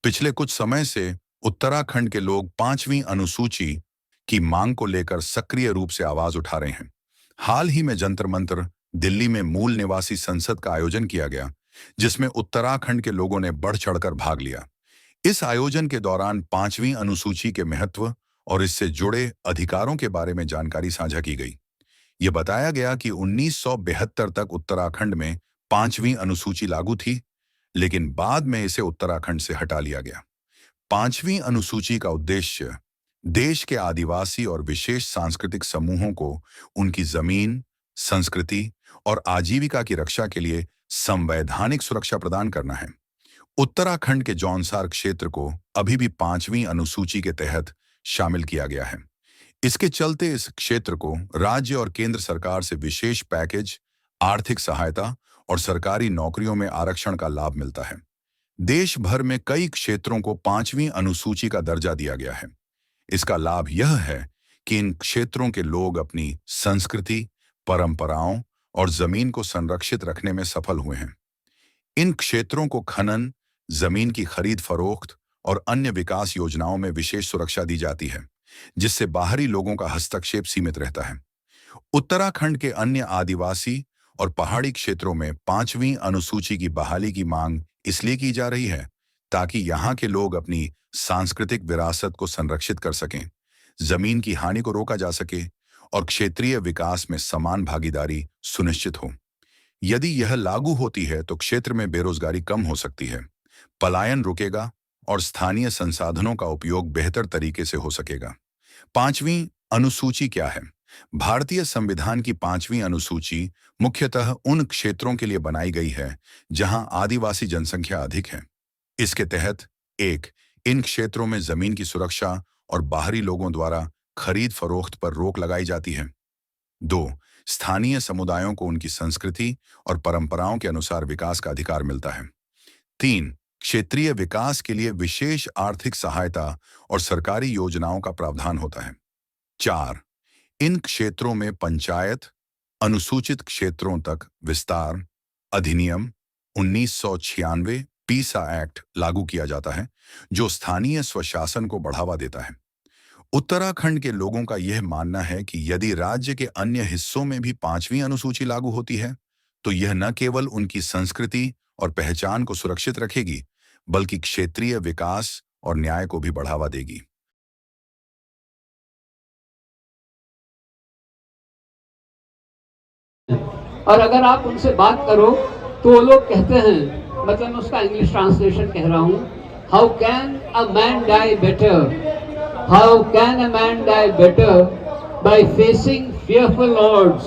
पिछले कुछ समय से उत्तराखंड के लोग 5वीं अनुसूची की मांग को लेकर सक्रिय रूप से आवाज उठा रहे हैं। हाल ही में जंतर मंतर दिल्ली में मूल निवासी संसद का आयोजन किया गया, जिसमें उत्तराखंड के लोगों ने बढ़ चढ़कर भाग लिया। इस आयोजन के दौरान 5वीं अनुसूची के महत्व और इससे जुड़े अधिकारों के बारे में जानकारी साझा की गई। ये बताया गया कि 1972 तक उत्तराखंड में 5वीं अनुसूची लागू थी, लेकिन बाद में इसे उत्तराखंड से हटा लिया गया। 5वीं अनुसूची का उद्देश्य देश के आदिवासी और विशेष सांस्कृतिक समूहों को उनकी जमीन, संस्कृति और आजीविका की रक्षा के लिए संवैधानिक सुरक्षा प्रदान करना है। उत्तराखंड के जौनसार क्षेत्र को अभी भी 5वीं अनुसूची के तहत शामिल किया गया है। इसके चलते इस क्षेत्र को राज्य और केंद्र सरकार से विशेष पैकेज, आर्थिक सहायता और सरकारी नौकरियों में आरक्षण का लाभ मिलता है। देश भर में कई क्षेत्रों को 5वीं अनुसूची का दर्जा दिया गया है। इसका लाभ यह है कि इन क्षेत्रों के लोग अपनी संस्कृति, परंपराओं और जमीन को संरक्षित रखने में सफल हुए हैं। इन क्षेत्रों को खनन, जमीन की खरीद फरोख्त और अन्य विकास योजनाओं में विशेष सुरक्षा दी जाती है, जिससे बाहरी लोगों का हस्तक्षेप सीमित रहता है। उत्तराखंड के अन्य आदिवासी और पहाड़ी क्षेत्रों में 5वीं अनुसूची की बहाली की मांग इसलिए की जा रही है ताकि यहाँ के लोग अपनी सांस्कृतिक विरासत को संरक्षित कर सकें, जमीन की हानि को रोका जा सके और क्षेत्रीय विकास में समान भागीदारी सुनिश्चित हो। यदि यह लागू होती है तो क्षेत्र में बेरोजगारी कम हो सकती है, पलायन रुकेगा और स्थानीय संसाधनों का उपयोग बेहतर तरीके से हो सकेगा। 5वीं अनुसूची क्या है? भारतीय संविधान की 5वीं अनुसूची मुख्यतः उन क्षेत्रों के लिए बनाई गई है जहां आदिवासी जनसंख्या अधिक है। इसके तहत 1. इन क्षेत्रों में जमीन की सुरक्षा और बाहरी लोगों द्वारा खरीद फरोख्त पर रोक लगाई जाती है। 2. स्थानीय समुदायों को उनकी संस्कृति और परंपराओं के अनुसार विकास का अधिकार मिलता है। 3. क्षेत्रीय विकास के लिए विशेष आर्थिक सहायता और सरकारी योजनाओं का प्रावधान होता है। 4. इन क्षेत्रों में पंचायत अनुसूचित क्षेत्रों तक विस्तार अधिनियम 1996 पीसा एक्ट लागू किया जाता है, जो स्थानीय स्वशासन को बढ़ावा देता है। उत्तराखंड के लोगों का यह मानना है कि यदि राज्य के अन्य हिस्सों में भी 5वीं अनुसूची लागू होती है, तो यह न केवल उनकी संस्कृति और पहचान को सुरक्षित रखेगी, बल्कि क्षेत्रीय विकास और न्याय को भी बढ़ावा देगी। और अगर आप उनसे बात करो तो वो लोग कहते हैं, मतलब मैं उसका इंग्लिश ट्रांसलेशन कह रहा हूँ, how can a man die better, how can a man die better by facing fearful odds